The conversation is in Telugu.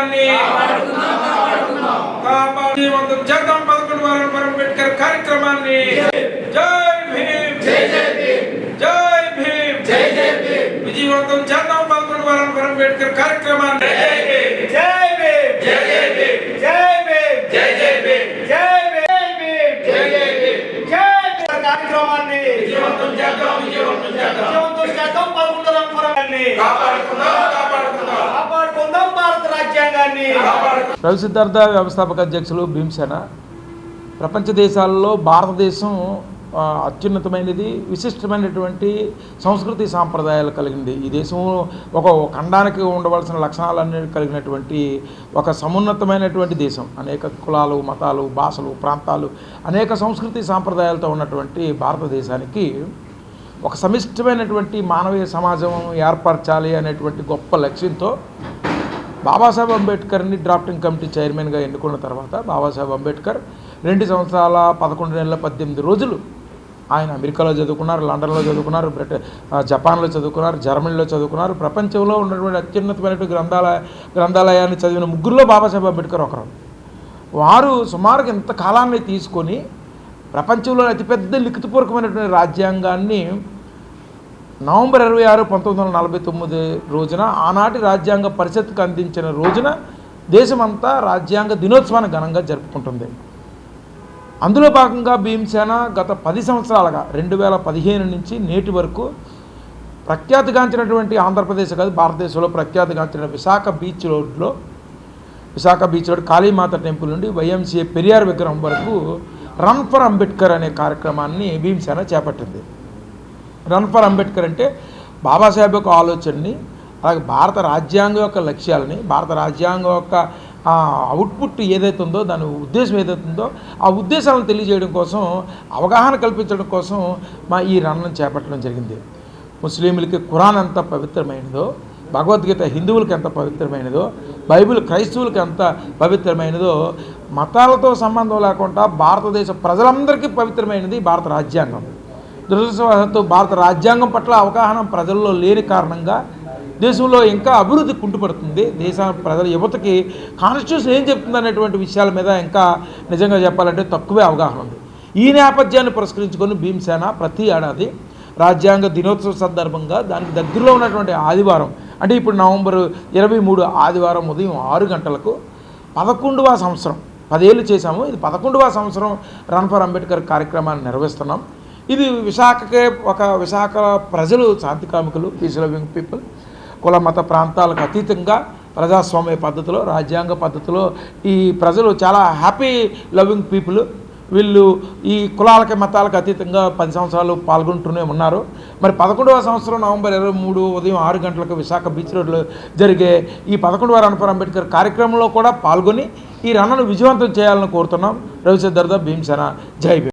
రాజ్యాంగాన్ని విజయవంతం చేద్దాం 11వ రణఫర్ అంబేద్కర్ కార్యక్రమాన్ని జై భీమ్ జై భీమ్ విజయవంతం చేద్దాం 11వ రణఫర్ అంబేద్కర్ కార్యక్రమాన్ని జై భీమ్ జై భీమ్ జై భీమ్ జై భీమ్ జై భీమ్ జై భీమ్ జై కార్యక్రమాన్ని విజయవంతం చేద్దాం 11వ రణఫర్ కాపాడుకుందాం భారత రాజ్యాంగాన్ని. రవి సిద్ధార్థ వ్యవస్థాపక అధ్యక్షులు భీమసేన. ప్రపంచ దేశాల్లో భారతదేశం అత్యున్నతమైనది, విశిష్టమైనటువంటి సంస్కృతి సాంప్రదాయాలు కలిగింది. ఈ దేశం ఒక ఖండానికి ఉండవలసిన లక్షణాలన్నీ కలిగినటువంటి ఒక సమున్నతమైనటువంటి దేశం. అనేక కులాలు, మతాలు, భాషలు, ప్రాంతాలు, అనేక సంస్కృతి సాంప్రదాయాలతో ఉన్నటువంటి భారతదేశానికి ఒక సమిష్టమైనటువంటి మానవీయ సమాజం ఏర్పరచాలి అనేటువంటి గొప్ప లక్ష్యంతో బాబాసాహెబ్ అంబేద్కర్ని డ్రాఫ్టింగ్ కమిటీ చైర్మన్గా ఎన్నుకున్న తర్వాత బాబాసాహెబ్ అంబేద్కర్ 2 సంవత్సరాల 11 నెలల 18 రోజులు ఆయన అమెరికాలో చదువుకున్నారు, లండన్లో చదువుకున్నారు, జపాన్లో చదువుకున్నారు, జర్మనీలో చదువుకున్నారు. ప్రపంచంలో ఉన్నటువంటి అత్యున్నతమైనటువంటి గ్రంథాలయాన్ని చదివిన ముగ్గురులో బాబాసాహెబ్ అంబేద్కర్ ఒకరు. వారు సుమారుగా ఇంత కాలాన్ని తీసుకొని ప్రపంచంలో అతిపెద్ద లిఖితపూర్వకమైనటువంటి రాజ్యాంగాన్ని నవంబర్ 26, 1949 రోజున ఆనాటి రాజ్యాంగ పరిషత్కు అందించిన రోజున దేశమంతా రాజ్యాంగ దినోత్సవాన్ని ఘనంగా జరుపుకుంటుంది. అందులో భాగంగా భీమసేన గత 10 సంవత్సరాలుగా 2015 నుంచి నేటి వరకు ప్రఖ్యాతిగాంచినటువంటి ఆంధ్రప్రదేశ్ కాదు భారతదేశంలో ప్రఖ్యాతిగాంచిన Visakha beach road Kalimata temple నుండి వైఎంసీఏ పెరియార్ విగ్రహం వరకు రన్ ఫర్ అంబేద్కర్ అనే కార్యక్రమాన్ని భీమసేన చేపట్టింది. రన్ ఫర్ అంబేద్కర్ అంటే బాబాసాహెబ్ యొక్క ఆలోచనని, అలాగే భారత రాజ్యాంగం యొక్క లక్ష్యాలని, భారత రాజ్యాంగం యొక్క అవుట్పుట్ ఏదైతే ఉందో, దాని ఉద్దేశం ఏదైతే ఉందో ఆ ఉద్దేశాలను తెలియజేయడం కోసం, అవగాహన కల్పించడం కోసం ఈ రన్ను చేపట్టడం జరిగింది. ముస్లింలకి ఖురాన్ ఎంత పవిత్రమైనదో, భగవద్గీత హిందువులకి ఎంత పవిత్రమైనదో, బైబిల్ క్రైస్తవులకి ఎంత పవిత్రమైనదో, మతాలతో సంబంధం లేకుండా భారతదేశ ప్రజలందరికీ పవిత్రమైనది భారత రాజ్యాంగం. దురదృష్టవశాత్తు భారత రాజ్యాంగం పట్ల అవగాహన ప్రజల్లో లేని కారణంగా దేశంలో ఇంకా అభివృద్ధి కుంటుపడుతుంది. దేశ ప్రజల యువతకి కాన్స్టిట్యూషన్ ఏం చెప్తుంది అనేటువంటి విషయాల మీద ఇంకా నిజంగా చెప్పాలంటే తక్కువే అవగాహన ఉంది. ఈ నేపథ్యాన్ని పురస్కరించుకొని భీమసేన ప్రతి ఏడాది రాజ్యాంగ దినోత్సవ సందర్భంగా దానికి దగ్గరలో ఉన్నటువంటి ఆదివారం, అంటే ఇప్పుడు నవంబర్ 23 ఆదివారం ఉదయం 6 గంటలకు 11వ సంవత్సరం, 10 ఏళ్ళు చేశాము, ఇది 11వ సంవత్సరం రన్ ఫర్ అంబేద్కర్ కార్యక్రమాన్ని నిర్వహిస్తున్నాం. ఇది విశాఖ ప్రజలు శాంతికామికులు, పీస్ లవింగ్ పీపుల్, కుల మత ప్రాంతాలకు అతీతంగా ప్రజాస్వామ్య పద్ధతిలో, రాజ్యాంగ పద్ధతిలో ఈ ప్రజలు చాలా హ్యాపీ లవింగ్ పీపుల్. వీళ్ళు ఈ కులాలకి మతాలకు అతీతంగా 10 సంవత్సరాలు పాల్గొంటూనే ఉన్నారు. మరి 11వ సంవత్సరం నవంబర్ 23 ఉదయం 6 గంటలకు విశాఖ బీచ్ రోడ్లో జరిగే ఈ 11వ రన్ ఫర్ అంబేద్కర్ కార్యక్రమంలో కూడా పాల్గొని ఈ రన్ను విజయవంతం చేయాలని కోరుతున్నాం. రవి సిద్ధార్థ, భీమసేన. జై భీమ్.